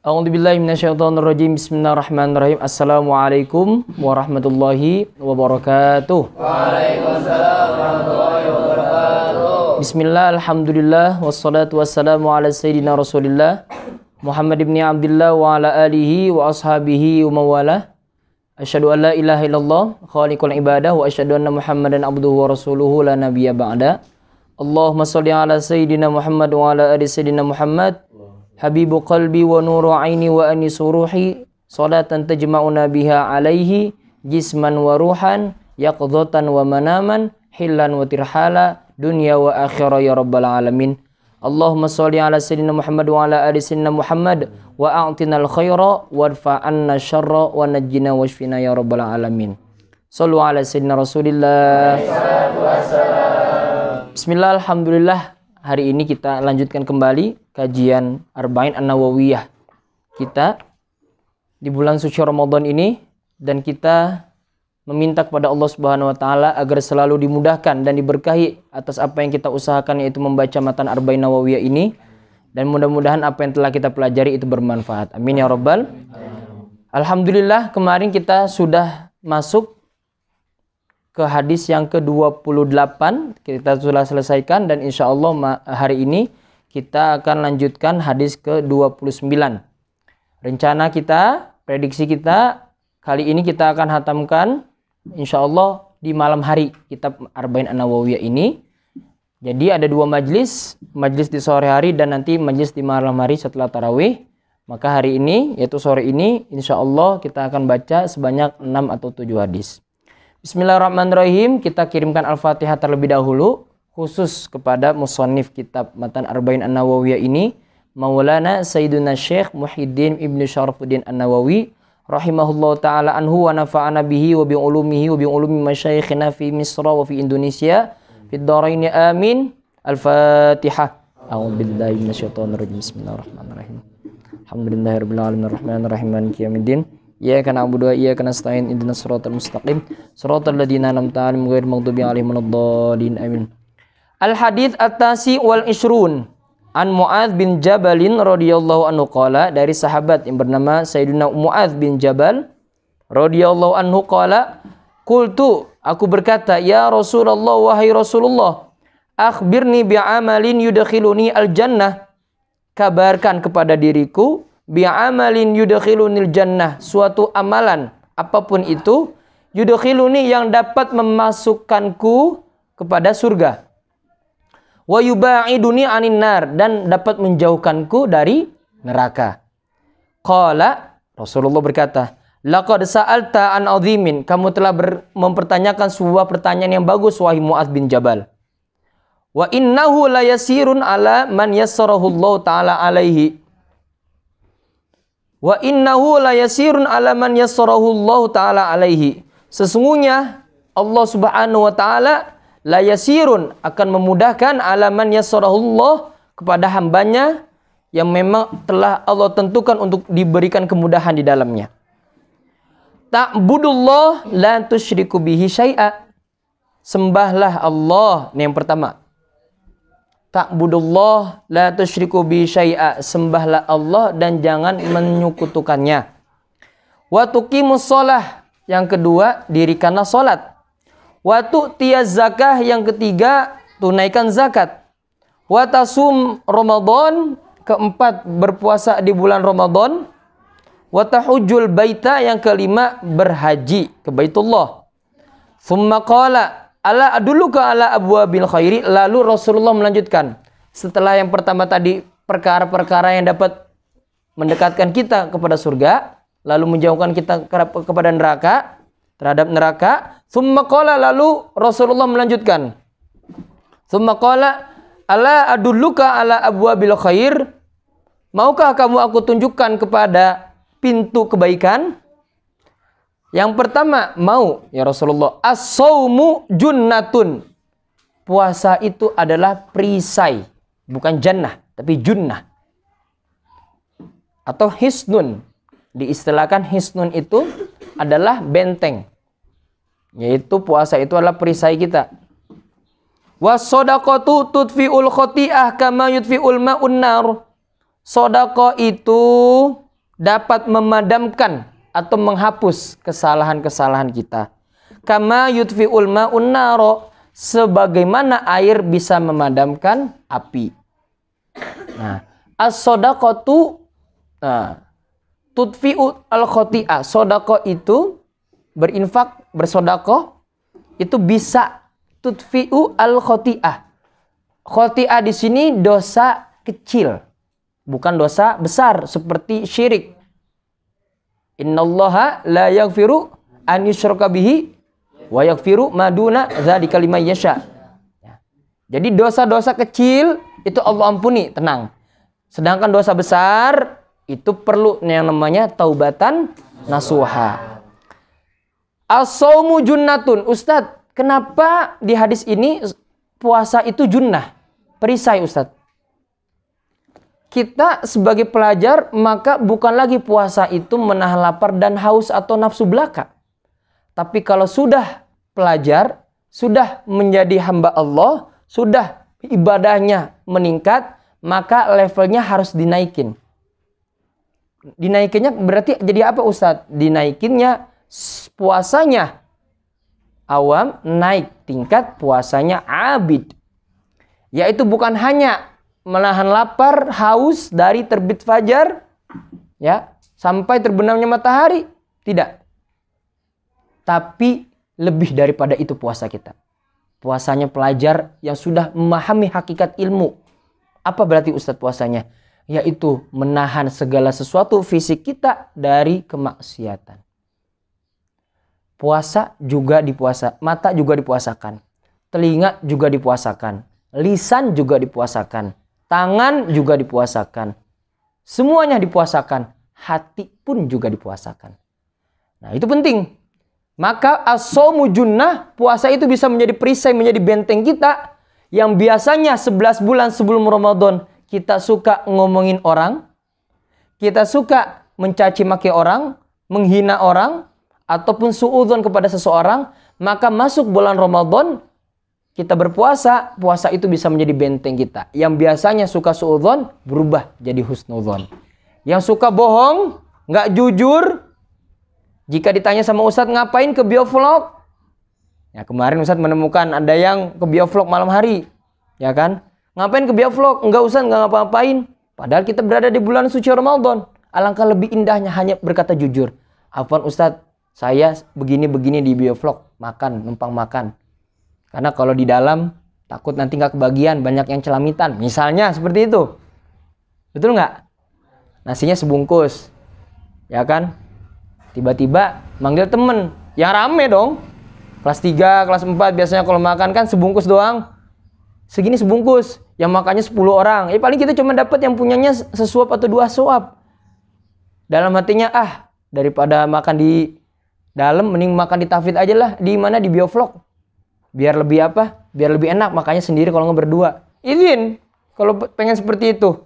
A'udzubillahi minasyaitonirrajim. Bismillahirrahmanirrahim. Assalamualaikum warahmatullahi wabarakatuh. Waalaikumsalam warahmatullahi wabarakatuh. Bismillah, alhamdulillah, wassalatu wassalamu ala sayyidina Rasulillah Muhammad ibn Abdullah wa ala alihi wa ashabihi wa mawalah. Asyhadu an la ilaha illallah khaliqul ibadah wa asyhadu anna Muhammadan abduhu wa rasuluhu la nabiyya ba'da. Allahumma shalli ala sayyidina Muhammad wa ala ali sayyidina Muhammad. Habibu qalbi wa nuru aini wa anisu ruhi, salatan tajma'una biha alaihi jisman wa ruhan, yaqdhatan wa manaman, hillan wa tirhala, dunya wa akhirah ya rabbal alamin. Allahumma sholli ala sayyidina Muhammad wa ala ali sayyidina Muhammad wa a'tinal khaira wadfa anna syarra wa najjina washfina ya rabbal alamin. Shallu ala sayyidina Rasulillah. Bismillah, alhamdulillah. Hari ini kita lanjutkan kembali kajian Arba'in An-Nawawiyah kita di bulan suci Ramadan ini, dan kita meminta kepada Allah Subhanahu wa taala agar selalu dimudahkan dan diberkahi atas apa yang kita usahakan, yaitu membaca matan Arba'in Nawawiyah ini, dan mudah-mudahan apa yang telah kita pelajari itu bermanfaat. Amin ya rabbal. Alhamdulillah, kemarin kita sudah masuk ke hadis yang ke-28, kita sudah selesaikan, dan insya Allah hari ini kita akan lanjutkan hadis ke-29. Rencana kita, prediksi kita, kali ini kita akan hatamkan insya Allah di malam hari kitab Arba'in An-Nawawiyah ini. Jadi ada dua majlis di sore hari dan nanti majlis di malam hari setelah tarawih. Maka hari ini, yaitu sore ini, insya Allah kita akan baca sebanyak 6 atau 7 hadis. Bismillahirrahmanirrahim. Kita kirimkan Al-Fatihah terlebih dahulu, khusus kepada musannif kitab matan Arba'in An-Nawawiyah ini, Maulana Sayyiduna Syekh Muhyiddin Ibnu Syarafuddin An-Nawawi rahimahullah ta'ala anhu wa nafa'ana bihi wa bi ulumihi wa bi ulumi masyayikhina fi Misra wa fi Indonesia fid dharain amin. Al-Fatihah. A'udzubillahi minasyaitonir rajim. Bismillahirrahmanirrahim. Alhamdulillahirabbil alamin arrahmanir rahim maliki yaumiddin. Iyyaka na'budu wa iyyaka nasta'in ihdinas siratal mustaqim siratal ladzina an'amta 'alaihim ghairil maghdubi 'alaihim waladdallin amin. Al-hadits at-tasi wal ishrun an Mu'adz bin Jabalin radhiyallahu anhu qala, dari sahabat yang bernama Sayyidina Mu'adz bin Jabal radhiyallahu anhu qala, qultu, aku berkata, ya Rasulullah, wahai Rasulullah, akhbirni bi'amalin yudkhiluni al-jannah, kabarkan kepada diriku bi'amalin yudkhilunil jannah, suatu amalan apapun itu, yudkhiluni yang dapat memasukkanku kepada surga, wa yuba'iduni anin nar, dan dapat menjauhkanku dari neraka. Qala, Rasulullah berkata, laqad sa'alta an azimin, kamu telah mempertanyakan sebuah pertanyaan yang bagus wahai Mu'adz bin Jabal. Wa innahu la yasirun ala man yassarahu Allah ta'ala alaihi. Wa innahu la yasirun ala man yassarahu Allah ta'ala alaihi. Sesungguhnya Allah Subhanahu wa ta'ala la yasirun, akan memudahkan ala man yassarahu Allah, kepada hambanya yang memang telah Allah tentukan untuk diberikan kemudahan di dalamnya. Ta'budullah la tusyriku bihi syai'a. Sembahlah Allah. Ini yang pertama. Ta'budullah la tusyriku bi syai'a, sembahlah Allah dan jangan menyekutukannya. Wa tuqimus shalah, yang kedua, dirikanlah salat. Wa tu'tiyaz zakah, yang ketiga, tunaikan zakat. Wa tasum Ramadan, keempat, berpuasa di bulan Ramadan. Wa tahujjul baita, yang kelima, berhaji ke Baitullah. Tsumma qala, ala adulluka ala abwabil khairi, lalu Rasulullah melanjutkan, setelah yang pertama tadi perkara-perkara yang dapat mendekatkan kita kepada surga, lalu menjauhkan kita kepada neraka, terhadap neraka. Tsumma qala, lalu Rasulullah melanjutkan, tsumma qala ala adulluka ala abwabil khair, maukah kamu aku tunjukkan kepada pintu kebaikan? Yang pertama, mau ya Rasulullah. As-saumu junnatun, puasa itu adalah perisai, bukan jannah tapi junnah atau hisnun. Diistilahkan hisnun itu adalah benteng, yaitu puasa itu adalah perisai kita. Was-shadaqatu tudfi'ul khati'ah kama yudfi'ul ma'un nar. Sedekah itu dapat memadamkan atau menghapus kesalahan-kesalahan kita. Kama yutfi'ul ma'un naro, sebagaimana air bisa memadamkan api. Nah, as-shadaqatu tudfi'u al-khoti'ah. Sodako itu berinfak, bersodako itu bisa tudfi'u al-khoti'ah. Khoti'ah di sini dosa kecil, bukan dosa besar seperti syirik. Innallaha la yaghfiru an yushraka bihi wa yaghfiru ma duna dzalika liman yasha. Jadi dosa-dosa kecil itu Allah ampuni, tenang. Sedangkan dosa besar itu perlu yang namanya taubatan nasuha. As-shaumu junnatun. Ustadz, kenapa di hadis ini puasa itu junnah? Perisai, Ustadz. Kita sebagai pelajar, maka bukan lagi puasa itu menahan lapar dan haus atau nafsu belaka. Tapi kalau sudah pelajar, sudah menjadi hamba Allah, sudah ibadahnya meningkat, maka levelnya harus dinaikin. Dinaikinnya berarti jadi apa, Ustadz? Dinaikinnya puasanya awam, naik tingkat puasanya abid. Yaitu bukan hanya menahan lapar, haus dari terbit fajar ya sampai terbenamnya matahari, tidak. Tapi lebih daripada itu puasa kita. Puasanya pelajar yang sudah memahami hakikat ilmu. Apa berarti Ustadz puasanya? Yaitu menahan segala sesuatu fisik kita dari kemaksiatan. Puasa juga dipuasa, mata juga dipuasakan, telinga juga dipuasakan, lisan juga dipuasakan, tangan juga dipuasakan. Semuanya dipuasakan, hati pun juga dipuasakan. Nah, itu penting. Maka as-shaumu junnah, puasa itu bisa menjadi perisai, menjadi benteng kita yang biasanya 11 bulan sebelum Ramadan kita suka ngomongin orang, kita suka mencaci maki orang, menghina orang, ataupun suudzon kepada seseorang, maka masuk bulan Ramadan kita berpuasa, puasa itu bisa menjadi benteng kita. Yang biasanya suka suudzon berubah jadi husnudzon. Yang suka bohong, nggak jujur, jika ditanya sama Ustadz ngapain ke biovlog, ya kemarin Ustadz menemukan ada yang ke biovlog malam hari, ya kan? Ngapain ke biovlog? Enggak, Ustadz nggak ngapa-ngapain. Padahal kita berada di bulan suci Ramadan. Alangkah lebih indahnya hanya berkata jujur. Afwan Ustadz, saya begini-begini di biovlog, makan, numpang makan. Karena kalau di dalam takut nanti nggak kebagian, banyak yang celamitan. Misalnya seperti itu. Betul nggak? Nasinya sebungkus. Ya kan? Tiba-tiba manggil temen. Yang rame dong. Kelas 3, kelas 4 biasanya kalau makan kan sebungkus doang. Segini sebungkus. Yang makannya 10 orang. Paling kita cuma dapat yang punyanya sesuap atau 2 suap. Dalam hatinya, daripada makan di dalam, mending makan di Tafid aja lah. Di mana? Di biovlog. Biar lebih apa? Biar lebih enak. Makanya sendiri kalau nggak berdua. Izin kalau pengen seperti itu.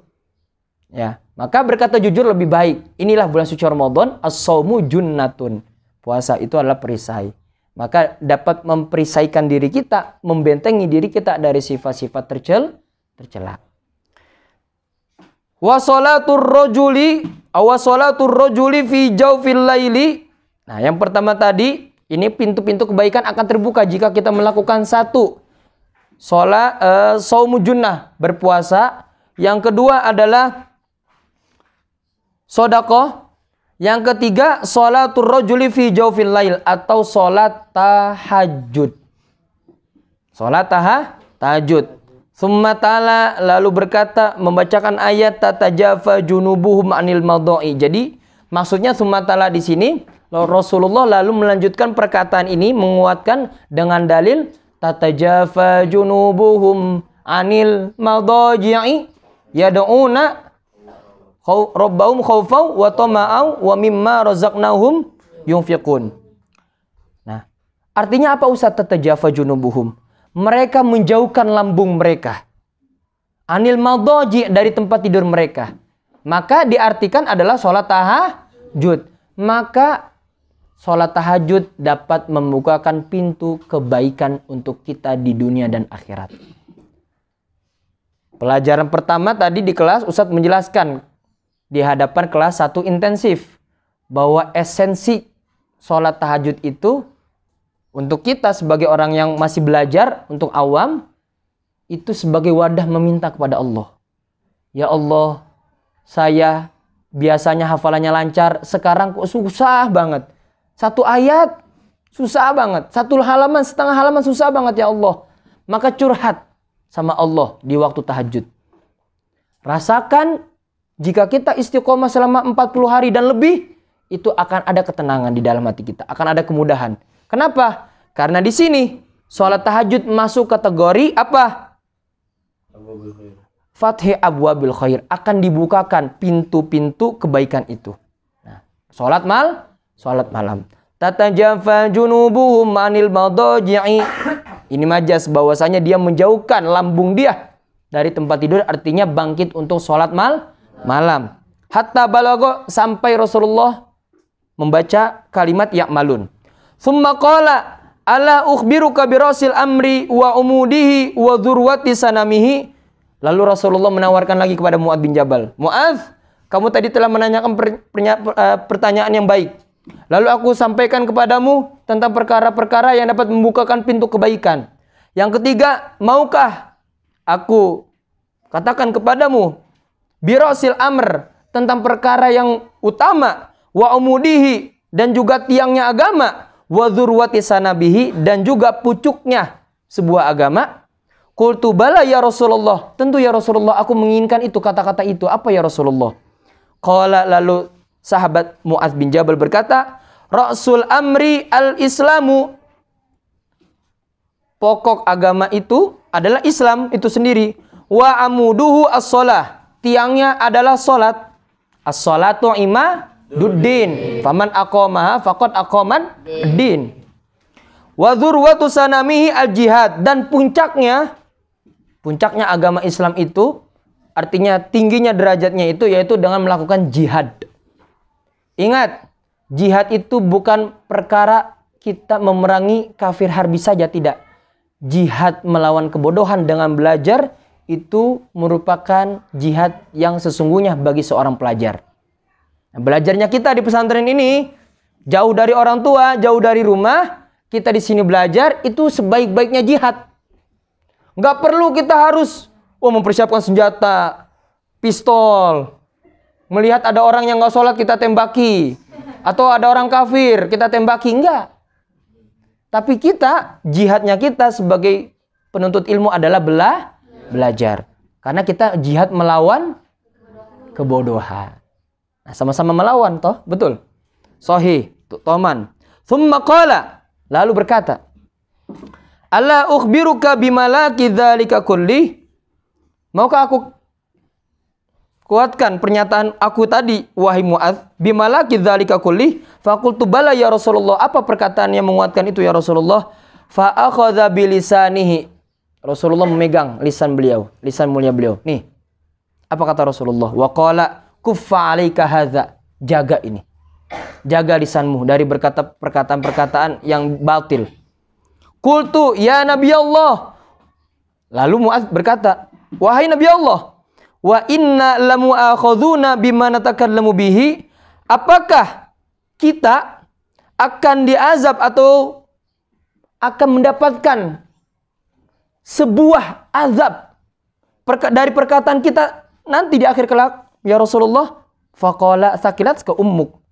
Ya, maka berkata jujur lebih baik. Inilah bulan suci Ramadan. As-shaumu junnatun. Puasa itu adalah perisai. Maka dapat memperisaikan diri kita, membentengi diri kita dari sifat-sifat tercela. Wa sholatur rajuli fi jawfil laili. Nah, yang pertama tadi, ini pintu-pintu kebaikan akan terbuka jika kita melakukan satu. Shaumu junnah, berpuasa. Yang kedua adalah sedekah. Yang ketiga, sholatur rajuli fi jawfil lail atau sholat tahajud. Sholat tahajud. Tsumma ta'ala, lalu berkata, membacakan ayat tatajafa junubuhum anil madai. Jadi maksudnya tsumma ta'ala di sini Rasulullah lalu melanjutkan perkataan ini, menguatkan dengan dalil tatajafa junubuhum anil madaji'i yad'una rabbahum khaufan wa tama'an wa mimma razaqnahum yunfiqun. Nah, artinya apa Ustaz tatajafa junubuhum? Mereka menjauhkan lambung mereka anil madaji, dari tempat tidur mereka. Maka diartikan adalah sholat tahajud. Maka sholat tahajud dapat membukakan pintu kebaikan untuk kita di dunia dan akhirat. Pelajaran pertama tadi di kelas Ustadz menjelaskan di hadapan kelas 1 intensif bahwa esensi sholat tahajud itu untuk kita sebagai orang yang masih belajar, untuk awam, itu sebagai wadah meminta kepada Allah. Ya Allah, saya biasanya hafalannya lancar, sekarang kok susah banget. Satu ayat susah banget, satu halaman, setengah halaman susah banget ya Allah. Maka curhat sama Allah di waktu tahajud. Rasakan jika kita istiqomah selama 40 hari dan lebih, itu akan ada ketenangan di dalam hati kita, akan ada kemudahan. Kenapa? Karena di sini sholat tahajud masuk kategori apa? Fathi abwabil khair, akan dibukakan pintu-pintu kebaikan itu. Nah, sholat malam. Tatajafa junubuhum anil madaji'i. Ini majas bahwasanya dia menjauhkan lambung dia dari tempat tidur, artinya bangkit untuk sholat malam. Hatta balago, sampai Rasulullah membaca kalimat ya'malun. Thumma qala ala ukhbiruka birasil amri wa umudihi wa dhurwati sanamihi. Lalu Rasulullah menawarkan lagi kepada Mu'adz bin Jabal. Mu'adz, kamu tadi telah menanyakan pertanyaan yang baik. Lalu aku sampaikan kepadamu tentang perkara-perkara yang dapat membukakan pintu kebaikan. Yang ketiga, maukah aku katakan kepadamu birasil amr, tentang perkara yang utama, wa umudihi, dan juga tiangnya agama, wa dzurwati sanabihi, dan juga pucuknya sebuah agama. Qultu bala ya Rasulullah, tentu ya Rasulullah, aku menginginkan itu, kata-kata itu. Apa ya Rasulullah? Qala, lalu sahabat Mu'adz bin Jabal berkata, Rasul amri al-islamu, pokok agama itu adalah Islam itu sendiri. Wa amuduhu as-shalah, tiangnya adalah salat. As-salatu imaduddin, faman aqamaha faqad aqaman din. Wa dzurwatu sanamihi al-jihad, dan puncaknya agama Islam itu, artinya tingginya derajatnya itu, yaitu dengan melakukan jihad. Ingat, jihad itu bukan perkara kita memerangi kafir harbi saja, tidak. Jihad melawan kebodohan dengan belajar, itu merupakan jihad yang sesungguhnya bagi seorang pelajar. Nah, belajarnya kita di pesantren ini, jauh dari orang tua, jauh dari rumah, kita di sini belajar, itu sebaik-baiknya jihad. Nggak perlu kita harus mempersiapkan senjata, pistol. Melihat ada orang yang nggak sholat, kita tembaki. Atau ada orang kafir, kita tembaki. Enggak. Tapi kita, jihadnya kita sebagai penuntut ilmu adalah belajar. Karena kita jihad melawan kebodohan. Nah, sama-sama melawan, toh? Betul? Sahih, Toman. Thumma qala, lalu berkata, Ala ukhbiruka bimalaki dzalika kulli. Maukah aku kuatkan pernyataan aku tadi, wahai Mu'adz, bimalaki dzalika kulli? Faqultu bala ya Rasulullah. Apa perkataan yang menguatkan itu ya Rasulullah? Fa akhadha bilisanihi. Rasulullah memegang lisan beliau, lisan mulia beliau. Nih, apa kata Rasulullah? Wa qala kuffa 'alaika hadza. Jaga ini. Jaga lisanmu dari berkata perkataan-perkataan yang batil. Qultu ya Nabi Allah. Lalu Mu'adz berkata, wahai Nabi Allah, wa inna lamu akhadhuna bima natakallamu bihi. Apakah kita akan diazab atau akan mendapatkan sebuah azab dari perkataan kita nanti di akhir kelak ya Rasulullah? Faqala sakilatska ummuk.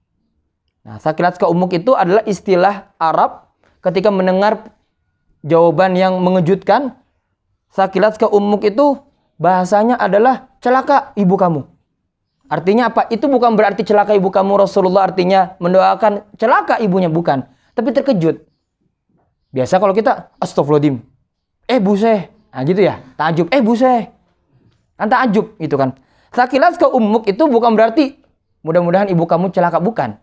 Nah, sakilatska ummuk itu adalah istilah Arab ketika mendengar jawaban yang mengejutkan. Sakilatska ummuk itu bahasanya adalah celaka ibu kamu. Artinya apa? Itu bukan berarti celaka ibu kamu Rasulullah artinya mendoakan celaka ibunya, bukan. Tapi terkejut. Biasa kalau kita astagfirullahaladzim, buseh. Nah gitu ya, takjub, buseh. Kan takjub itu kan. Sakilatska ummuk itu bukan berarti mudah-mudahan ibu kamu celaka, bukan.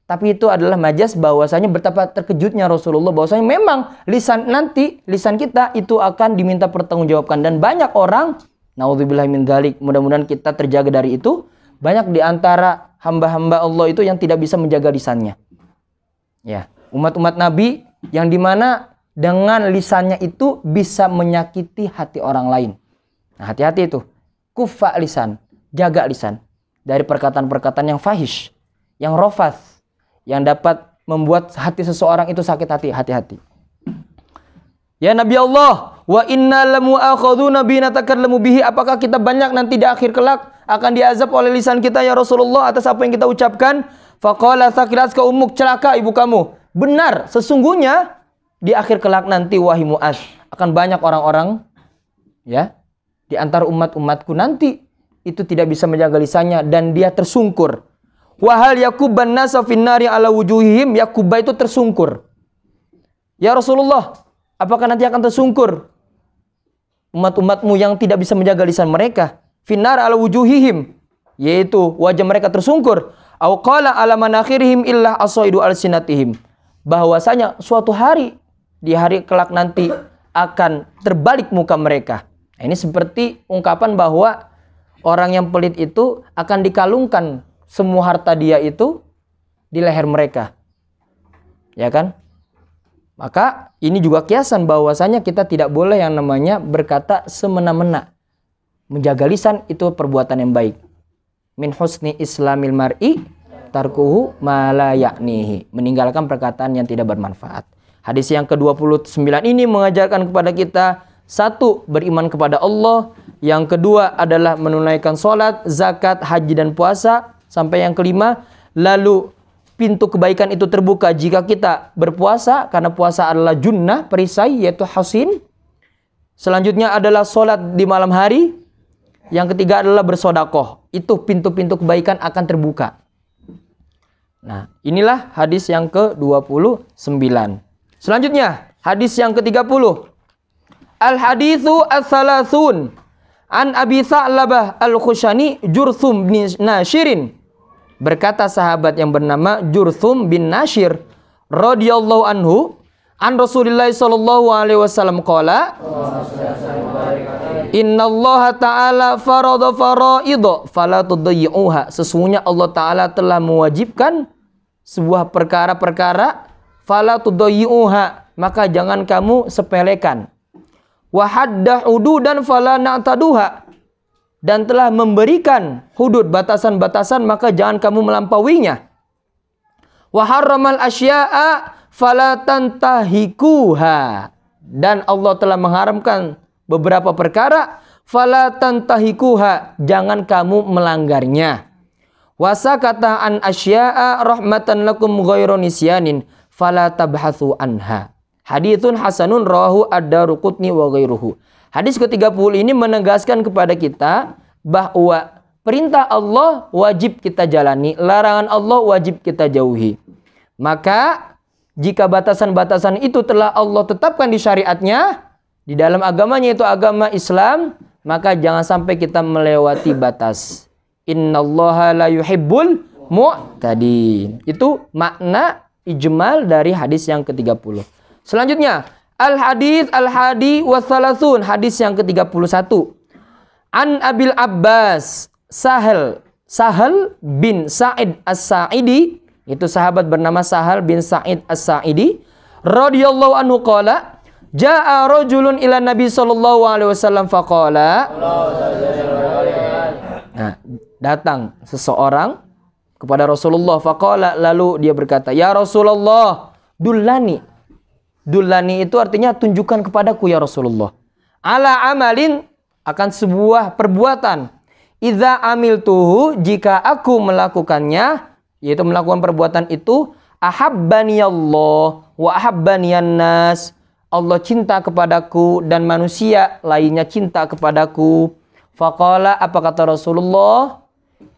Tapi itu adalah majas bahwasanya betapa terkejutnya Rasulullah bahwasanya memang lisan kita itu akan diminta pertanggungjawabkan. Dan banyak orang, naudzubillahi min dzalik, mudah-mudahan kita terjaga dari itu. Banyak di antara hamba-hamba Allah itu yang tidak bisa menjaga lisannya. Ya, umat-umat Nabi yang dimana dengan lisannya itu bisa menyakiti hati orang lain. Nah, hati-hati itu. Kuffa lisan, jaga lisan. dari perkataan-perkataan yang fahish, yang rofath, yang dapat membuat hati seseorang itu sakit hati. Hati-hati. Ya Nabi Allah, wa inna lamu akhaduna bina takallamu bihi. Apakah kita banyak nanti di akhir kelak akan diazab oleh lisan kita ya Rasulullah atas apa yang kita ucapkan? Faqala thaqilatka ummuk, celaka ibu kamu. Benar, sesungguhnya di akhir kelak nanti wahai Mu'adz akan banyak orang-orang ya di antara umat-umatku nanti itu tidak bisa menjaga lisannya dan dia tersungkur. Wahal yakubban nasa finnari ala wujuhihim, yakubba itu tersungkur. Ya Rasulullah, apakah nanti akan tersungkur umat-umatmu yang tidak bisa menjaga lisan mereka? Finnar ala wujuhihim, yaitu wajah mereka tersungkur. Au qala ala manakhirihim illa asaidu alsinatihim, bahwasanya suatu hari di hari kelak nanti akan terbalik muka mereka. Nah, ini seperti ungkapan bahwa orang yang pelit itu akan dikalungkan semua harta dia itu di leher mereka. Ya kan? Maka ini juga kiasan bahwasanya kita tidak boleh yang namanya berkata semena-mena. Menjaga lisan itu perbuatan yang baik. Min husni islamil mar'i tarkuhu ma la ya'nihi. Meninggalkan perkataan yang tidak bermanfaat. Hadis yang ke-29 ini mengajarkan kepada kita, satu, beriman kepada Allah. Yang kedua adalah menunaikan sholat, zakat, haji, dan puasa. Sampai yang kelima, lalu pintu kebaikan itu terbuka jika kita berpuasa. Karena puasa adalah junnah, perisai, yaitu hasin. Selanjutnya adalah sholat di malam hari. Yang ketiga adalah bersodakoh. Itu pintu-pintu kebaikan akan terbuka. Nah, inilah hadis yang ke-29. Selanjutnya, hadis yang ke-30. Al-hadithu as-salasun an Abi Tha'labah al-Khushani Jurthum bin Nashirin. Berkata sahabat yang bernama Jurthum bin Nashir radhiyallahu anhu, an Rasulullah sallallahu alaihi wasallam qala, innallaha ta'ala farada faraidha fala tudayyi'uha. Sesungguhnya Allah Ta'ala telah mewajibkan sebuah perkara-perkara, fala tudayyi'uha, maka jangan kamu sepelekan. Wa hadda hududan fala na'taduha, dan telah memberikan hudud, batasan-batasan, maka jangan kamu melampauinya. Wa harramal asya'a fala tantahikuha, dan Allah telah mengharamkan beberapa perkara, fala tantahikuha, jangan kamu melanggarnya. Wa sakata an asya'a rahmatan lakum ghairu nisyanin fala tabhatsu anha. Haditsun hasanun rawahu ad-Daruqutni wa ghairuhu. Hadis ke-30 ini menegaskan kepada kita bahwa perintah Allah wajib kita jalani, larangan Allah wajib kita jauhi. Maka jika batasan-batasan itu telah Allah tetapkan di syariatnya, di dalam agamanya itu agama Islam, maka jangan sampai kita melewati batas. Innallaha la yuhibbul mu'tadin. Itu makna ijmal dari hadis yang ke-30. Selanjutnya, al-hadits al-hadi wa thalathun, hadis yang ke-31. An Abil Abbas Sahal bin Sa'id As-Sa'idi, itu sahabat bernama Sahal bin Sa'id As-Sa'idi radhiyallahu anhu qala, jaa rajulun ila Nabi sallallahu alaihi wasallam faqala. Nah, datang seseorang kepada Rasulullah faqala, lalu dia berkata, ya Rasulullah, dullani. Dullani itu artinya tunjukkan kepadaku ya Rasulullah. Ala amalin, akan sebuah perbuatan. Idza amiltuhu, jika aku melakukannya, yaitu melakukan perbuatan itu, ahabbani Allah wa ahabbaniyan nas. Allah cinta kepadaku dan manusia lainnya cinta kepadaku. Faqala, apa kata Rasulullah?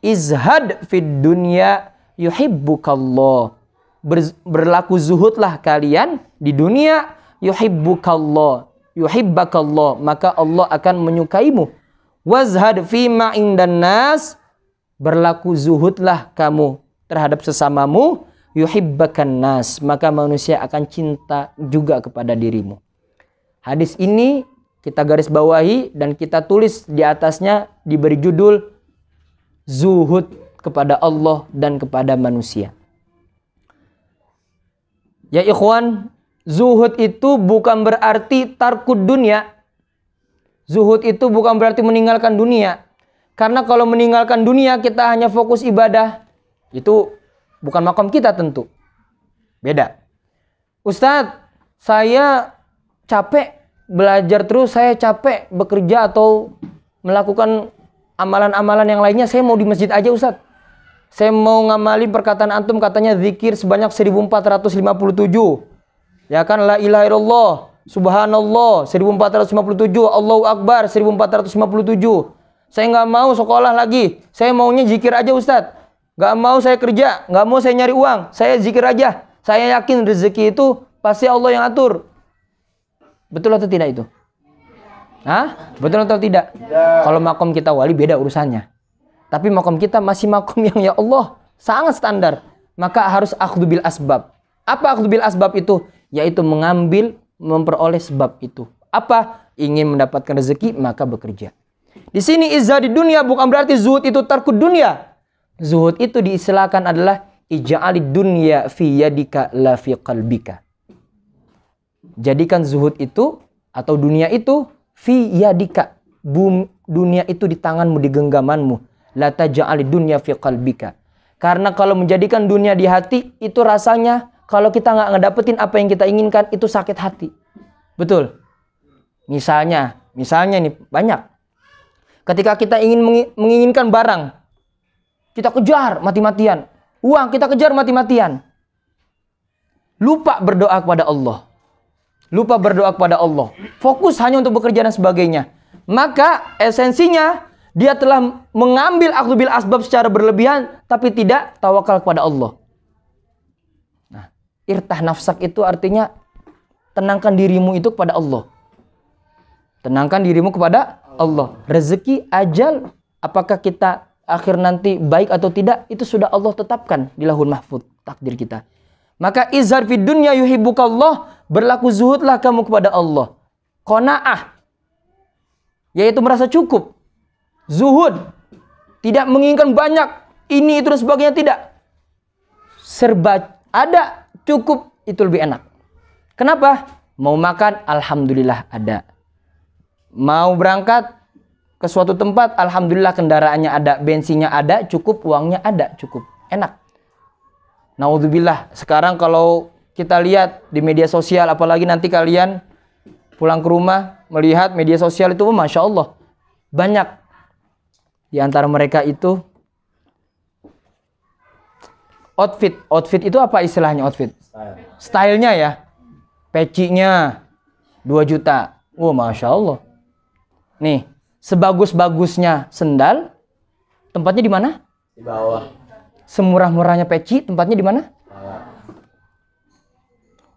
Izhad fid dunya yuhibbukallah. Berlaku zuhudlah kalian di dunia, yuhibbukallah, yuhibbakallah, maka Allah akan menyukaimu. Wazhad fima indan nas, berlaku zuhudlah kamu terhadap sesamamu, yuhibbakan nas, maka manusia akan cinta juga kepada dirimu. Hadis ini kita garis bawahi dan kita tulis di atasnya, diberi judul zuhud kepada Allah dan kepada manusia. Ya ikhwan, zuhud itu bukan berarti tarkud dunia. Zuhud itu bukan berarti meninggalkan dunia. Karena kalau meninggalkan dunia kita hanya fokus ibadah, itu bukan makom kita tentu. Beda. Ustadz, saya capek belajar terus, saya capek bekerja atau melakukan amalan-amalan yang lainnya, saya mau di masjid aja Ustadz. Saya mau ngamalin perkataan antum, katanya zikir sebanyak 1457. Ya kan, la ilaha illallah, subhanallah 1457, Allahu akbar 1457. Saya nggak mau sekolah lagi, saya maunya zikir aja Ustadz. Nggak mau saya kerja, nggak mau saya nyari uang, saya zikir aja. Saya yakin rezeki itu pasti Allah yang atur. Betul atau tidak itu? Hah? Betul atau tidak? Kalau makom kita wali beda urusannya. Tapi makom kita masih makom yang ya Allah sangat standar. Maka harus akhdhu bil asbab. Apa akhdhu bil asbab itu? Yaitu mengambil, memperoleh sebab itu. Apa? Ingin mendapatkan rezeki, maka bekerja. Di sini izzah di dunia bukan berarti zuhud itu tarkud dunia. Zuhud itu diistilahkan adalah ij'alid dunya fi yadika la fi qalbika. Jadikan zuhud itu atau dunia itu fi yadika. Dunia itu di tanganmu, di genggamanmu. La taj'alid dunya fi qalbika. Karena kalau menjadikan dunia di hati, itu rasanya kalau kita nggak ngedapetin apa yang kita inginkan, itu sakit hati. Betul? Misalnya nih banyak. Ketika kita ingin menginginkan barang, kita kejar mati-matian. Uang kita kejar mati-matian. Lupa berdoa kepada Allah. Lupa berdoa kepada Allah. Fokus hanya untuk bekerja dan sebagainya. Maka esensinya dia telah mengambil akhdhu bil asbab secara berlebihan, tapi tidak tawakal kepada Allah. Nah, irtah nafsak itu artinya tenangkan dirimu itu kepada Allah. Tenangkan dirimu kepada Allah. Rezeki, ajal, apakah kita akhir nanti baik atau tidak, itu sudah Allah tetapkan di lahul mahfud, takdir kita. Maka izhar fid dunya yuhibbukallah, berlaku zuhudlah kamu kepada Allah. Qanaah, yaitu merasa cukup. Zuhud, tidak menginginkan banyak, ini itu dan sebagainya, tidak. Serba ada, cukup, itu lebih enak. Kenapa? Mau makan, alhamdulillah ada. Mau berangkat ke suatu tempat, alhamdulillah kendaraannya ada, bensinnya ada, cukup, uangnya ada, cukup, enak. Naudzubillah, sekarang kalau kita lihat di media sosial, apalagi nanti kalian pulang ke rumah melihat media sosial itu, masya Allah, banyak di antara mereka itu outfit. Outfit itu apa istilahnya outfit? Stylenya ya, pecinya 2 juta. Oh, masya Allah. Nih, sebagus-bagusnya sendal, tempatnya di mana? Di bawah. Semurah-murahnya peci, tempatnya di mana?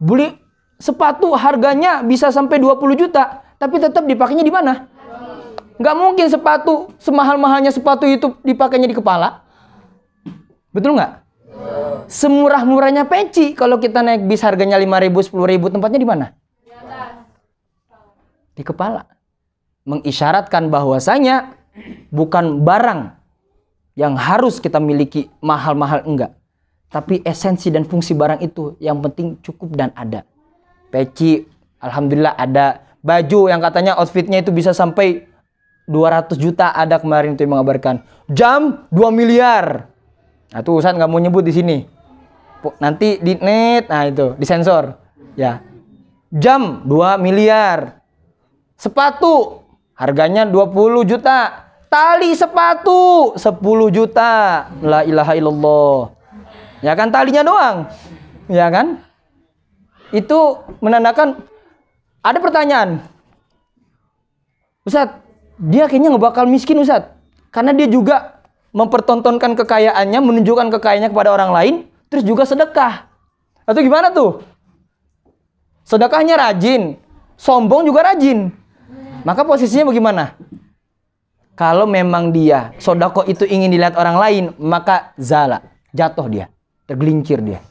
Beli sepatu harganya bisa sampai 20 juta, tapi tetap dipakainya di mana? Nggak mungkin sepatu semahal-mahalnya sepatu itu dipakainya di kepala. Betul nggak? Semurah-murahnya peci, kalau kita naik bis harganya 5.000, 10.000, tempatnya di mana? Di kepala. Mengisyaratkan bahwasanya bukan barang yang harus kita miliki mahal-mahal, enggak. Tapi esensi dan fungsi barang itu yang penting cukup dan ada. Peci, alhamdulillah ada. Baju yang katanya outfitnya itu bisa sampai 200 juta ada kemarin itu yang mengabarkan. Jam 2 miliar. Nah, tuh Ustaz nggak mau nyebut di sini. Nanti di net, nah itu disensor. Ya. Jam 2 miliar. Sepatu harganya 20 juta. Tali sepatu 10 juta. La ilaha illallah. Ya kan, talinya doang. Ya kan? Itu menandakan ada pertanyaan. Ustadz, dia kayaknya nggak bakal miskin Ustadz. Karena dia juga mempertontonkan kekayaannya, menunjukkan kekayaannya kepada orang lain, terus juga sedekah. Atau gimana tuh? Sedekahnya rajin, sombong juga rajin. Maka posisinya bagaimana? Kalau memang dia sodako itu ingin dilihat orang lain, maka zala, jatuh dia, tergelincir dia.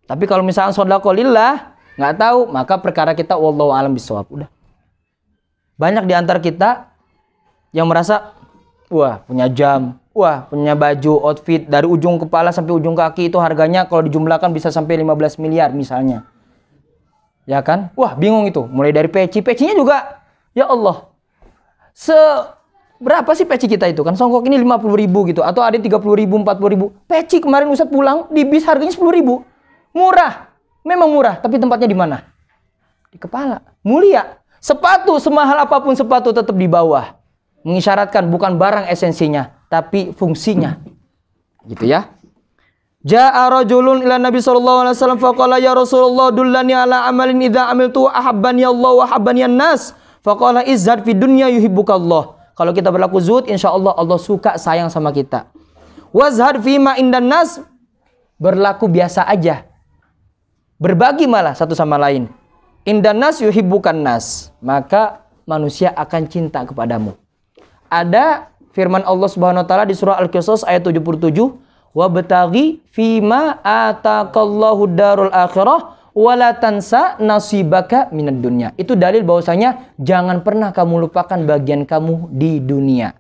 Tapi kalau misalnya sodako lillah, nggak tahu, maka perkara kita wallahu alam bisawab. Udah. Banyak di antara kita yang merasa, wah punya jam, wah punya baju, outfit dari ujung kepala sampai ujung kaki itu harganya kalau dijumlahkan bisa sampai 15 miliar misalnya. Ya kan? Wah bingung itu. Mulai dari peci. Pecinya juga, ya Allah, Berapa sih peci kita itu? Kan songkok ini 50.000 gitu. Atau ada 30.000, 40.000. Peci kemarin Ustadz pulang di bis harganya 10.000. Murah. Memang murah. Tapi tempatnya di mana? Di kepala. Mulia. Sepatu semahal apapun sepatu tetap di bawah. Mengisyaratkan bukan barang esensinya. Tapi fungsinya. Gitu ya. Ja'a rajulun ila Nabi sallallahu alaihi wasallam faqala ya Rasulullah dullani ala amalin idza amiltu ahabbani Allah wa ahabbani an-nas. Faqala izzad fid dunya yuhibbukallah. Kalau kita berlaku zuhud, insyaallah Allah suka sayang sama kita. Wazhad fima indan nas, berlaku biasa aja. Berbagi malah satu sama lain. Indan nas yuhibbukan nas, maka manusia akan cinta kepadamu. Ada firman Allah Subhanahu wa taala di surah Al-Qasas ayat 77, wa bataghi fima ataqallahu darul akhirah wala tansa nasibaka minad dunya. Itu dalil bahwasanya jangan pernah kamu lupakan bagian kamu di dunia.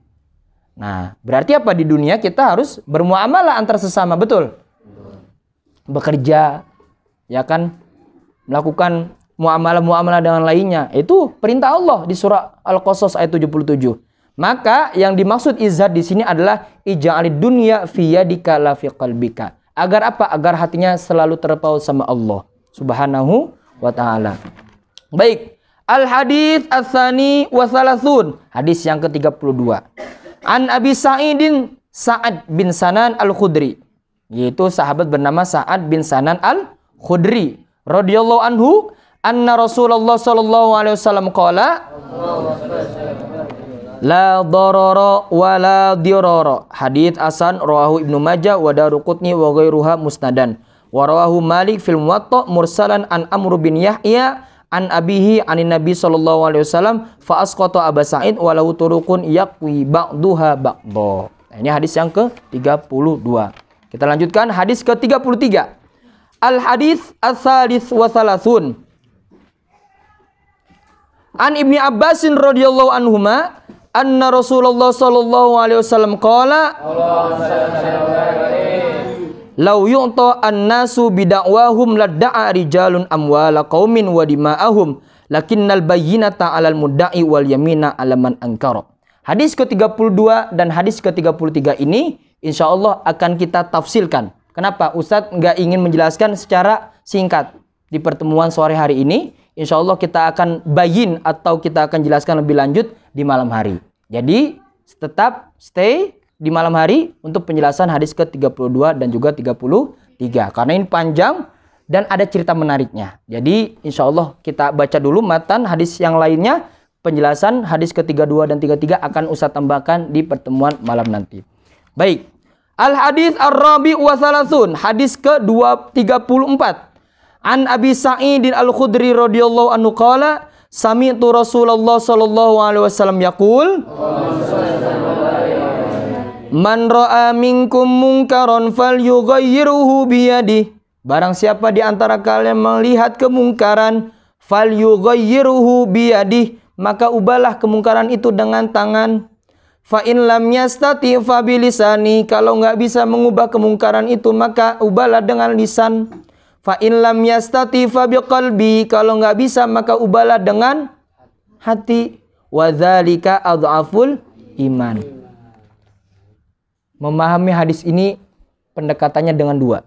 Nah, berarti apa? Di dunia kita harus bermuamalah antar sesama, betul? Bekerja, ya kan? Melakukan muamalah-muamalah dengan lainnya. Itu perintah Allah di surah Al-Qasas ayat 77. Maka yang dimaksud izzat di sini adalah ij'alid dunya fi yadika la fi qalbika. Agar apa? Agar hatinya selalu terpaut sama Allah Subhanahu wa ta'ala. Baik. Al-hadits ats-tsani wa tsalasun. Hadis yang ke-32. An Abi Sa'idin Sa'ad bin Sanan Al-Khudri. Yaitu sahabat bernama Sa'ad bin Sanan Al-Khudri radhiyallahu anhu, anna Rasulullah sallallahu alaihi wasallam qala la darara wa la dirara. Hadits hasan rawahu Ibnu Majah wa Daruqutni wa ghairuha musnadan. Wa rawahu Malik fil Muwatta mursalan an Amr bin Yahya an abihi anin Nabi sallallahu alaihi wasallam fa asqata Aba Sa'id wa lahu turuqun yaqwi ba'duha ba'dha. Nah, ini hadis yang ke-32. Kita lanjutkan hadis ke-33. Al hadits ats-tsalits wa tsalasun. An Ibni Abbasin radhiyallahu anhuma anna Rasulullah sallallahu alaihi wasallam qala law yu'ta an-nasu bida'wahum ladda'a rijalun amwala qaumin wa dima'ahum lakinnal bayyinata 'alal mudda'i wal yamina 'ala man ankara. Hadis ke-32 dan hadis ke-33 ini insyaallah akan kita tafsilkan. Kenapa Ustadz nggak ingin menjelaskan secara singkat di pertemuan sore hari ini? Insyaallah kita akan bayin atau kita akan jelaskan lebih lanjut di malam hari. Jadi tetap stay di malam hari untuk penjelasan hadis ke-32 dan juga 33. Karena ini panjang dan ada cerita menariknya. Jadi insyaallah kita baca dulu matan hadis yang lainnya. Penjelasan hadis ke-32 dan 33 akan Ustaz tambahkan di pertemuan malam nanti. Baik. Al-hadits ar-rabi' wa tsalasun. Hadis ke-34. An Abi Sa'idin Al-Khudri radhiyallahu anhu qala sami'tu Rasulullah sallallahu alaihi wasallam yaqul man ra'a minkum munkaran falyughayyirhu biyadihi. Barang siapa di antara kalian melihat kemungkaran falyughayyirhu biyadihi, maka ubahlah kemungkaran itu dengan tangan. Fa in lam yastati fa bilisani, kalau enggak bisa mengubah kemungkaran itu maka ubahlah dengan lisan. Fa in lam yastati fa biqalbi, kalau enggak bisa maka ubahlah dengan hati. Wa dzalika adhaful iman. Memahami hadis ini pendekatannya dengan dua.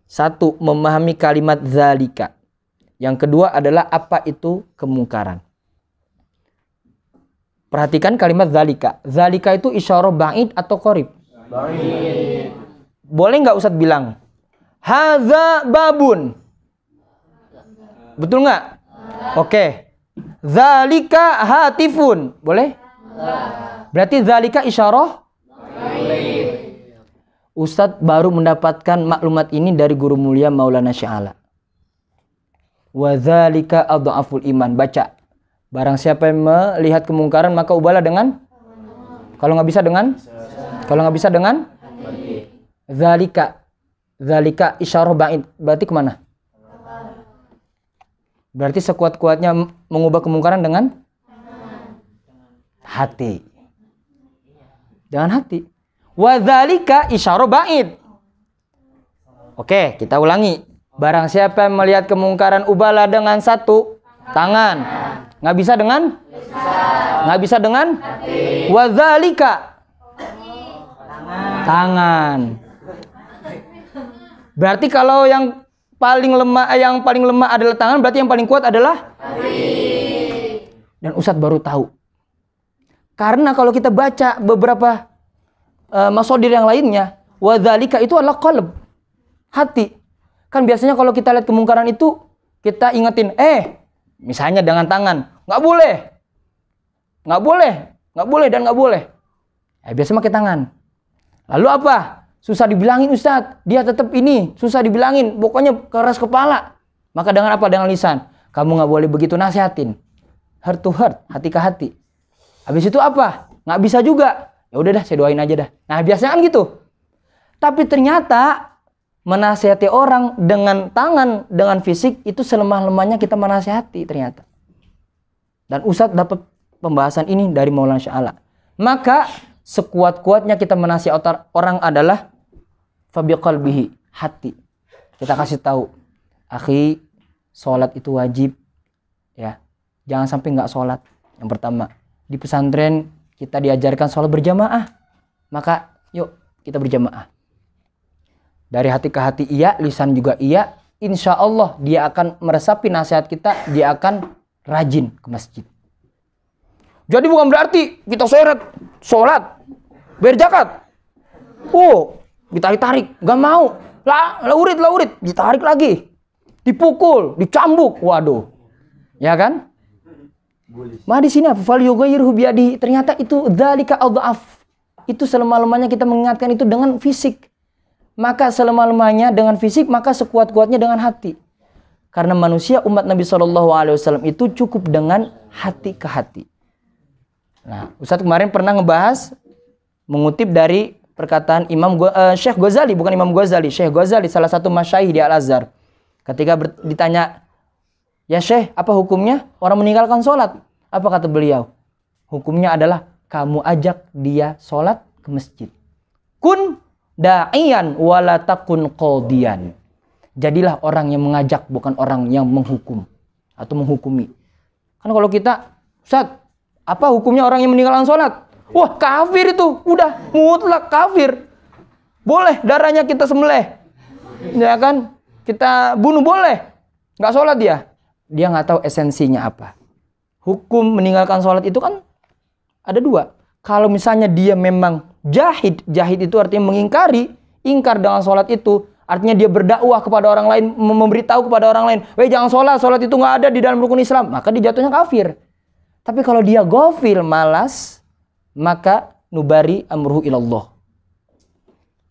Satu, memahami kalimat dzalika. Yang kedua adalah apa itu kemungkaran. Perhatikan kalimat dzalika. Dzalika itu isyarah ba'id atau qarib? Ba'id. Boleh nggak Ustadz bilang hadza babun? Betul nggak? Oke. Dzalika hatifun. Boleh? Berarti dzalika isyarah ba'id. Ustadz baru mendapatkan maklumat ini dari guru mulia Maulana Sya'ala. Wa dzalika adhaful iman. Baca. Barang siapa yang melihat kemungkaran maka ubahlah dengan, kalau nggak bisa dengan, kalau nggak bisa dengan dzalika. Dzalika isyarah ba'id. Berarti kemana? Berarti sekuat-kuatnya mengubah kemungkaran dengan hati. Dengan hati. Wa dzalika isyarah ba'id. Oke, kita ulangi. Barang siapa yang melihat kemungkaran ubahlah dengan satu tangan. Nggak bisa dengan? Bisa. Nggak bisa dengan wadzalika tangan. Berarti kalau yang paling lemah adalah tangan, berarti yang paling kuat adalah hati. Dan Ustadz baru tahu. Karena kalau kita baca beberapa masodir yang lainnya, wadzalika itu adalah qalb, hati. Kan biasanya kalau kita lihat kemungkaran itu, kita ingetin, misalnya dengan tangan, nggak boleh, dan nggak boleh. Biasanya pakai tangan. Lalu apa? Susah dibilangin Ustadz, dia tetap ini, susah dibilangin, pokoknya keras kepala. Maka dengan apa? Dengan lisan. Kamu nggak boleh begitu, nasihatin. Heart to heart, hati ke hati. Habis itu apa? Nggak bisa juga. Ya udah dah, saya doain aja dah. Nah biasanya kan gitu. Tapi ternyata menasihati orang dengan tangan, dengan fisik, itu selemah-lemahnya kita menasihati ternyata. Dan Ustadz dapat pembahasan ini dari Maulana Sya'ala. Maka sekuat-kuatnya kita menasihati orang adalah fabiqalbihi, hati. Kita kasih tahu, akhi, sholat itu wajib, ya. Jangan sampai nggak sholat. Yang pertama, di pesantren kita diajarkan sholat berjamaah. Maka yuk kita berjamaah. Dari hati ke hati iya, lisan juga iya. Insya Allah dia akan meresapi nasihat kita, dia akan rajin ke masjid. Jadi bukan berarti kita sholat, bayar zakat. Ditarik-tarik, gak mau. Laurit, ditarik lagi. Dipukul, dicambuk. Waduh. Ya kan? Di sini apa? Fal yughayyirhu biyadihi. Ternyata itu dzalika adhaf. Itu selemah-lemahnya kita mengingatkan itu dengan fisik. Maka selemah-lemahnya dengan fisik, maka sekuat-kuatnya dengan hati. Karena manusia umat Nabi SAW itu cukup dengan hati ke hati. Nah, Ustadz kemarin pernah ngebahas, mengutip dari perkataan Syekh Ghazali, bukan Imam Ghazali, Syekh Ghazali, salah satu masyayikh di Al-Azhar. Ketika ditanya, ya Syekh, apa hukumnya orang meninggalkan sholat? Apa kata beliau? Hukumnya adalah kamu ajak dia sholat ke masjid. Kun da'iyan wala takun qadiyan. Jadilah orang yang mengajak, bukan orang yang menghukum atau menghukumi. Kan kalau kita, Ustadz, apa hukumnya orang yang meninggalkan sholat? Wah, kafir itu. Udah, mutlak kafir. Boleh darahnya kita sembelih. Ya kan? Kita bunuh boleh. Nggak sholat dia. Dia nggak tahu esensinya apa. Hukum meninggalkan sholat itu kan ada dua. Kalau misalnya dia memang jahid itu artinya mengingkari, ingkar dengan sholat itu, artinya dia berdakwah kepada orang lain, memberitahu kepada orang lain, weh jangan sholat itu nggak ada di dalam rukun Islam, maka dia jatuhnya kafir. Tapi kalau dia ghafil, malas, maka nubari amruhu ilallah.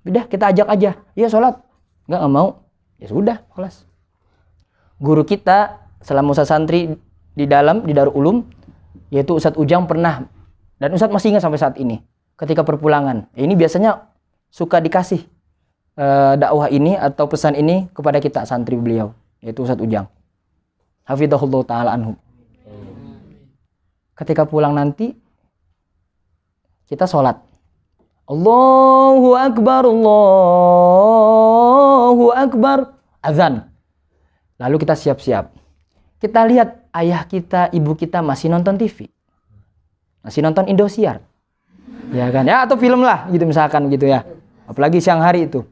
Udah, kita ajak aja, iya sholat, nggak mau, ya sudah, kelas. Guru kita selama usaha santri di Darul Ulum, yaitu Ustadz Ujang pernah, dan Ustadz masih ingat sampai saat ini, ketika perpulangan, ini biasanya suka dikasih dakwah ini atau pesan ini kepada kita santri beliau, yaitu Ustadz Ujang, hafidhahullah ta'ala anhu. Ketika pulang nanti kita sholat, Allahu Akbar, azan. Lalu kita siap-siap. Kita lihat ayah kita, ibu kita masih nonton TV, masih nonton Indosiar, ya kan? Ya atau film lah, gitu misalkan gitu ya. Apalagi siang hari itu.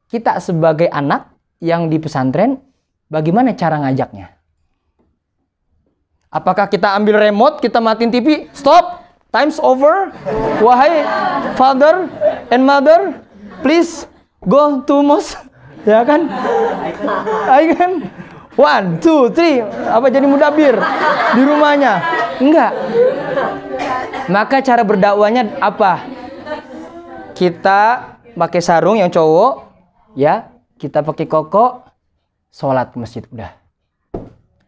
Kita sebagai anak yang di pesantren, bagaimana cara ngajaknya? Apakah kita ambil remote, kita matiin TV, stop, time's over, wahai father and mother, please go to mosque, ya kan? Ayo kan? 1, 2, 3, apa jadi mudabir di rumahnya? Enggak. Maka cara berdakwanya apa? Kita pakai sarung yang cowok, ya, kita pakai koko, sholat ke masjid, udah.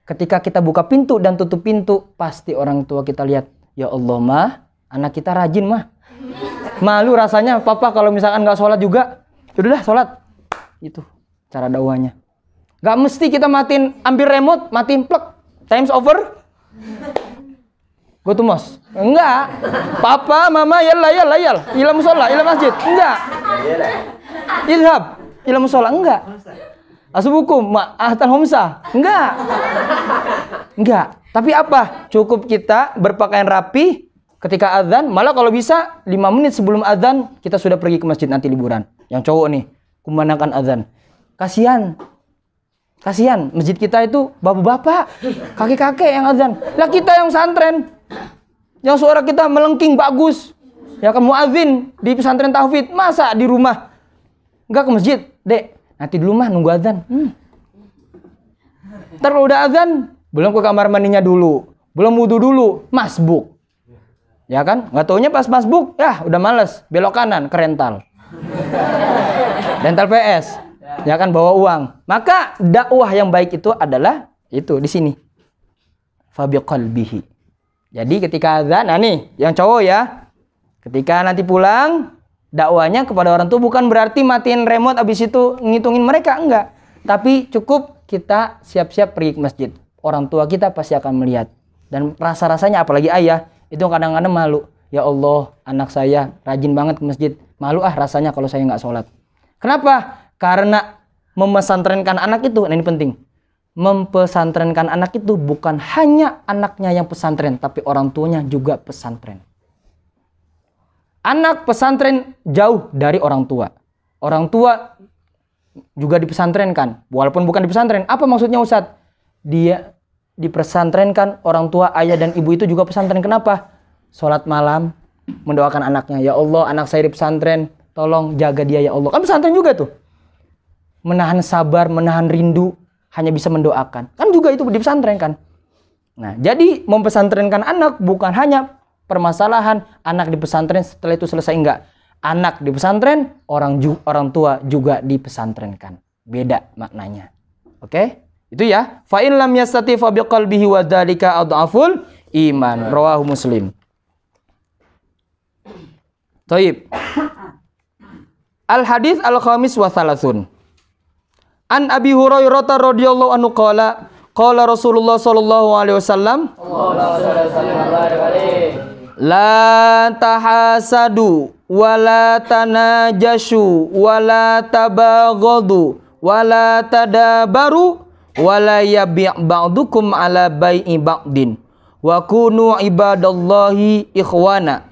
Ketika kita buka pintu dan tutup pintu, pasti orang tua kita lihat, ya Allah mah, anak kita rajin mah. Malu rasanya, papa kalau misalkan nggak sholat juga, udah sholat. Itu cara dakwahnya. Gak mesti kita matiin, ambil remote, matiin plug, time's over, go to mosque. Enggak. Papa, mama, yalla, ila musola, ila masjid. Enggak. Idhab, ila musola. Enggak. Asubukum, ma'ahtan homsa. Enggak. Tapi apa? Cukup kita berpakaian rapi ketika azan. Malah kalau bisa 5 menit sebelum azan kita sudah pergi ke masjid nanti liburan. Yang cowok nih, kumandangkan azan. Kasihan masjid kita itu bapak-bapak, kakek-kakek yang azan. Lah kita yang pesantren, yang suara kita melengking bagus. Ya kan muadzin di pesantren tahfidz, masa di rumah enggak ke masjid, Dek? Nanti di rumah nunggu azan. Ntar kalau udah azan, belum ke kamar mandinya dulu, belum wudu dulu, masbuk. Ya kan? Nggak taunya pas masbuk, ya udah males, belok kanan ke rental. Rental PS. Ya kan, bawa uang. Maka dakwah yang baik itu adalah itu di sini. Fabiqalbihi. Jadi ketika azan, nah nih yang cowok ya. Ketika nanti pulang, dakwanya kepada orang tua bukan berarti matiin remote abis itu ngitungin mereka, enggak. Tapi cukup kita siap-siap pergi ke masjid. Orang tua kita pasti akan melihat. Dan rasa-rasanya apalagi ayah, itu kadang-kadang malu. Ya Allah, anak saya rajin banget ke masjid. Malu rasanya kalau saya nggak sholat. Kenapa? Karena memesantrenkan anak itu, nah ini penting. Mempesantrenkan anak itu bukan hanya anaknya yang pesantren, tapi orang tuanya juga pesantren. Anak pesantren jauh dari orang tua. Orang tua juga dipesantrenkan, walaupun bukan di pesantren. Apa maksudnya Ustadz? Dia dipesantrenkan, orang tua, ayah dan ibu itu juga pesantren. Kenapa? Sholat malam, mendoakan anaknya. Ya Allah, anak saya di pesantren, tolong jaga dia ya Allah. Kan pesantren juga tuh. Menahan sabar, menahan rindu, hanya bisa mendoakan. Kan juga itu di pesantren kan. Nah, jadi mempesantrenkan anak bukan hanya permasalahan anak di pesantren setelah itu selesai, enggak. Anak di pesantren, orang tua juga dipesantrenkan. Beda maknanya. Oke? Itu ya. Fa in lam yastati fa biqalbihi wa dzalika adhaful iman. Rawahu Muslim. Thaib. Al hadis al khamis wa thalathun. An Abi Hurairah radhiyallahu anhu qala qala Rasulullah sallallahu alaihi wasallam la tahasadu wala tanajashu wala tabaghadu wala tadabaru wala yabi' ba'dukum ala bai'i ba'din wa kunu ibadallahi ikhwana.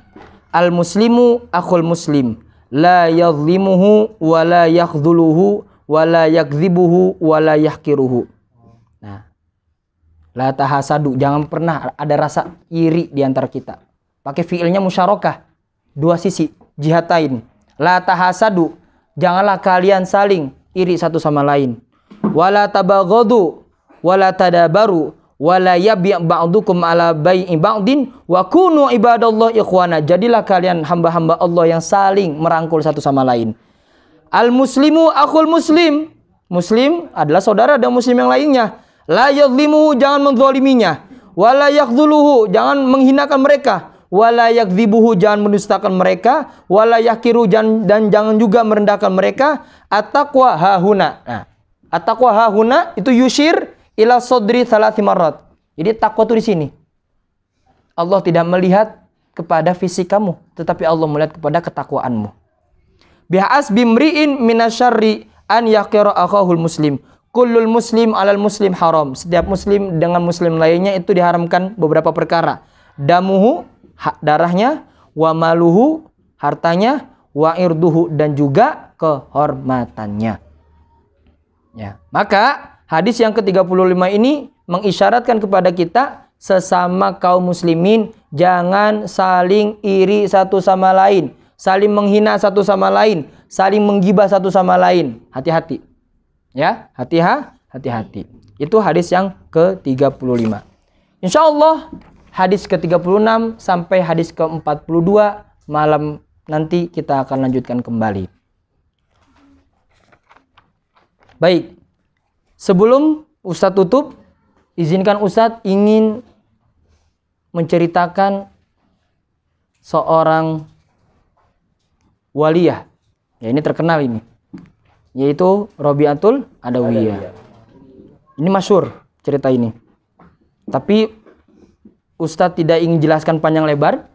Al muslimu akhul muslim la yadhlimuhu wala yakhdhuluhu wala yakdzibuhu wala yahkiruhu. Nah, la tahasadu, jangan pernah ada rasa iri di antara kita. Pakai fiilnya musyarakah, dua sisi, jihatain. La tahasadu, janganlah kalian saling iri satu sama lain. Wala tabaghadu, wala tadabaru, wala yabi' ba'dukum ala bai'i ba'din wa kunu ibadallah ikhwana. Jadilah kalian hamba-hamba Allah yang saling merangkul satu sama lain. Al muslimu akhul muslim. Muslim adalah saudara dan muslim yang lainnya. La yadhlimuhu, jangan menzaliminya. Wala yakhdhuluhu, jangan menghinakan mereka. Wala yakdzibuhu, jangan mendustakan mereka. Wala yakiru, dan jangan juga merendahkan mereka. At-taqwa hahuna. Nah, at-taqwa hahuna itu yushir ila sodri thalathi marrat. Jadi takwa itu di sini. Allah tidak melihat kepada fisik kamu, tetapi Allah melihat kepada ketakwaanmu. Bihas bimri'in minasyarri an yaqira akhahul muslim. Kullul muslim alal muslim haram. Setiap muslim dengan muslim lainnya itu diharamkan beberapa perkara. Damuhu, darahnya, wa maluhu, hartanya, wa irduhu, dan juga kehormatannya. Ya, maka hadis yang ke-35 ini mengisyaratkan kepada kita sesama kaum muslimin jangan saling iri satu sama lain, saling menghina satu sama lain, saling menggibah satu sama lain. Hati-hati. Ya, hati-hati. Itu hadis yang ke-35. Insyaallah hadis ke-36 sampai hadis ke-42 malam nanti kita akan lanjutkan kembali. Baik. Sebelum Ustadz tutup, izinkan Ustadz ingin menceritakan seorang waliyah. Ya, ini terkenal ini. Yaitu Robiatul Adawiyah. Ini masyhur cerita ini. Tapi Ustadz tidak ingin jelaskan panjang lebar.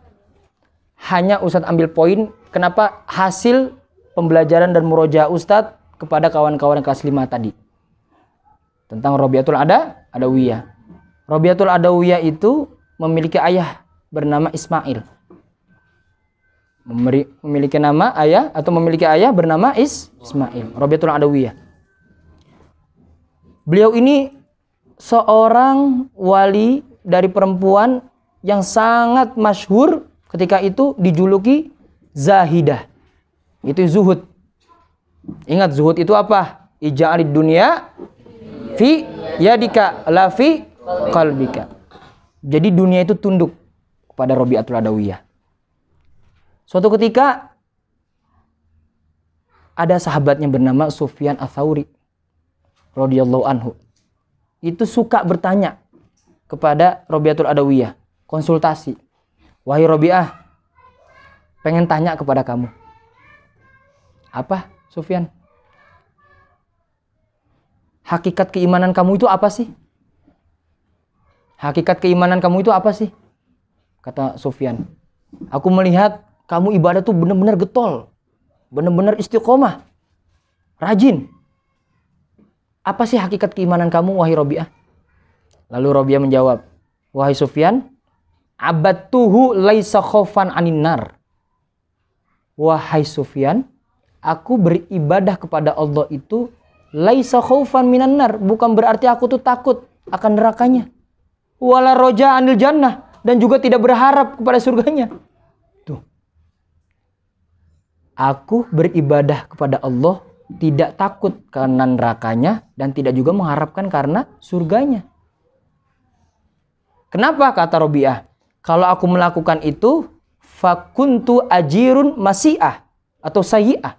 Hanya Ustadz ambil poin kenapa hasil pembelajaran dan murojaah Ustadz kepada kawan-kawan kelas 5 tadi. Tentang Robiatul Adawiyah. Rabi'atul Adawiyah itu memiliki ayah bernama Ismail. Memiliki nama ayah atau memiliki ayah bernama Ismail. Rabi'atul Adawiyah. Beliau ini seorang wali dari perempuan yang sangat masyhur ketika itu dijuluki Zahidah. Itu zuhud. Ingat zuhud itu apa? Ija'alid dunya fi yadika la fi qalbika. Jadi dunia itu tunduk kepada Rabi'atul Adawiyah. Suatu ketika ada sahabatnya bernama Sufyan Ats-Tsauri radhiyallahu anhu. Itu suka bertanya kepada Rabi'atul Adawiyah, konsultasi. Wahai Rabi'ah, pengen tanya kepada kamu. Apa, Sufyan? Hakikat keimanan kamu itu apa sih? Hakikat keimanan kamu itu apa sih? Kata Sufyan. Aku melihat kamu ibadah tuh benar-benar getol. Benar-benar istiqomah. Rajin. Apa sih hakikat keimanan kamu, wahai Rabi'ah? Lalu Rabi'ah menjawab, wahai Sufyan, abadtuhu laisa khaufan anin nar. Wahai Sufyan, aku beribadah kepada Allah itu laisa khaufan minan nar, bukan berarti aku tuh takut akan nerakanya. Wala roja anil jannah, dan juga tidak berharap kepada surganya. Tuh. Aku beribadah kepada Allah tidak takut karena nerakanya dan tidak juga mengharapkan karena surganya. Kenapa? Kata Rabi'ah. Kalau aku melakukan itu, fakuntu ajirun masi'ah atau sayyi'ah.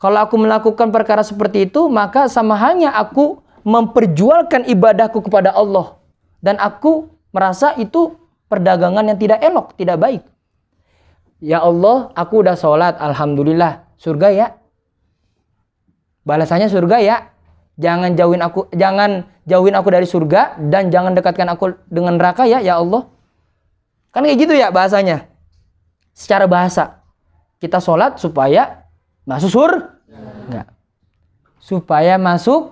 Kalau aku melakukan perkara seperti itu, maka sama halnya aku memperjualkan ibadahku kepada Allah. Dan aku merasa itu perdagangan yang tidak elok, tidak baik. Ya Allah, aku udah sholat, alhamdulillah, surga ya. Balasannya surga ya. Jangan jauhin aku dari surga dan jangan dekatkan aku dengan neraka ya, ya Allah. Kan kayak gitu ya bahasanya. Secara bahasa. Kita sholat supaya masuk surga. Enggak. Supaya masuk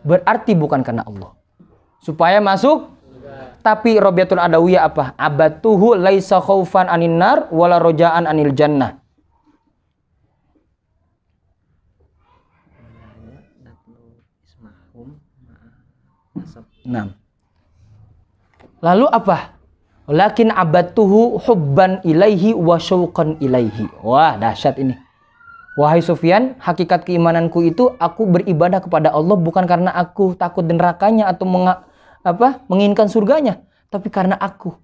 berarti bukan karena Allah. Supaya masuk. Tapi Rabi'atul Adawiyah apa? Abadtuhu laisa khaufan anin nar wala roja'an anil jannah. Nah. Lalu apa? Lakin abadtuhu hubban ilaihi wa syauqan ilaihi. Wah, dahsyat ini. Wahai Sufyan, hakikat keimananku itu aku beribadah kepada Allah bukan karena aku takut nerakanya atau menginginkan surganya, tapi karena aku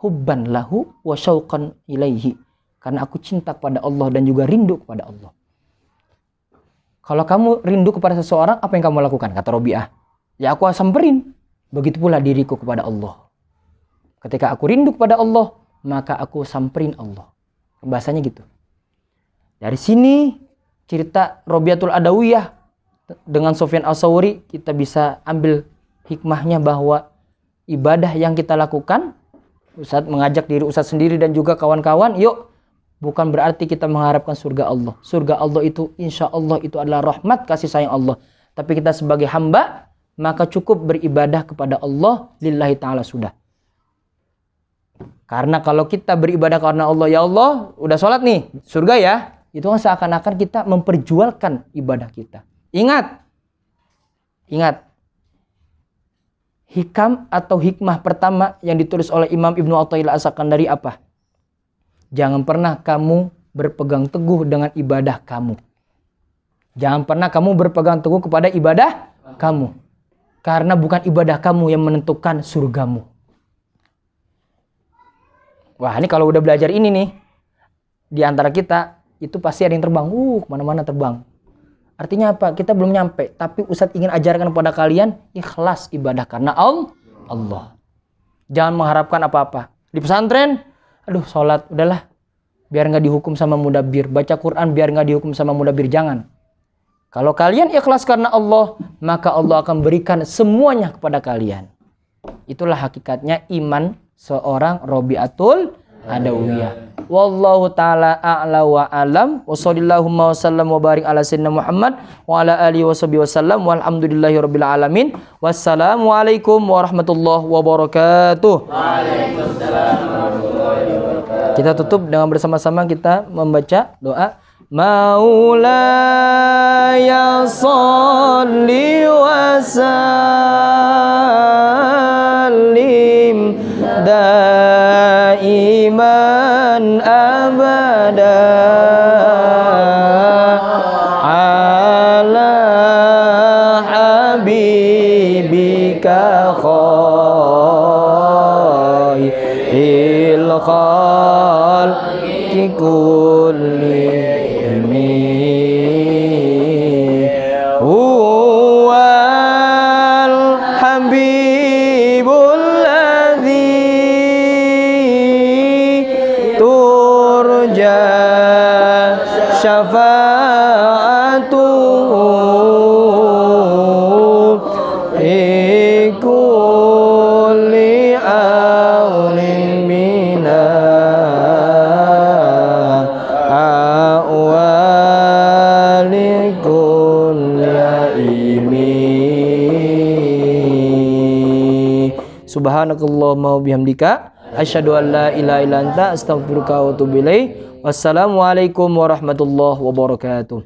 hubban lahu wa syauqan ilaihi. Karena aku cinta kepada Allah dan juga rindu kepada Allah. Kalau kamu rindu kepada seseorang, apa yang kamu lakukan? Kata Rabi'ah. Ya aku samperin. Begitu pula diriku kepada Allah. Ketika aku rindu kepada Allah, maka aku samperin Allah. Bahasanya gitu. Dari sini cerita Rabi'atul Adawiyah dengan Sufyan Ats-Tsauri kita bisa ambil hikmahnya bahwa ibadah yang kita lakukan, Ustadz mengajak diri Ustadz sendiri dan juga kawan-kawan, yuk, bukan berarti kita mengharapkan surga Allah. Surga Allah itu insya Allah itu adalah rahmat kasih sayang Allah. Tapi kita sebagai hamba, maka cukup beribadah kepada Allah lillahi ta'ala sudah. Karena kalau kita beribadah karena Allah, ya Allah, udah sholat nih, surga ya. Itu kan seakan-akan kita memperjualkan ibadah kita. Ingat. Hikam atau hikmah pertama yang ditulis oleh Imam Ibnu Athaillah As-Sakandari apa? Jangan pernah kamu berpegang teguh dengan ibadah kamu. Jangan pernah kamu berpegang teguh kepada ibadah kamu. Karena bukan ibadah kamu yang menentukan surgamu. Wah, ini kalau udah belajar ini nih, di antara kita, itu pasti ada yang terbang. Kemana-mana terbang. Artinya apa? Kita belum nyampe. Tapi Ustadz ingin ajarkan kepada kalian, ikhlas ibadah karena Allah. Jangan mengharapkan apa-apa. Di pesantren, sholat, udahlah. Biar nggak dihukum sama mudabir. Baca Quran, biar nggak dihukum sama mudabir. Jangan. Kalau kalian ikhlas karena Allah, maka Allah akan berikan semuanya kepada kalian. Itulah hakikatnya iman seorang Rabi'atul Adawiyah. Wallahu taala a'la wa alam. Wa sallallahu wa sallam wa barik ala sayyidina Muhammad wa ala alihi wasallam. Walhamdulillahirabbil alamin. Wassalamualaikum warahmatullahi wabarakatuh. Waalaikumsalam warahmatullahi wabarakatuh. Kita tutup dengan bersama-sama kita membaca doa. Maulaya sholli wa sallim daiman abada ala habibika khairil khalqi kulli huwal habibul ladzi turja syafa'atuhu fi kulli aunin mina Subhanakallahumma wa bihamdika asyhadu an la ilaha illa anta astaghfiruka wa atubu ilaik. Wassalamualaikum warahmatullahi wabarakatuh.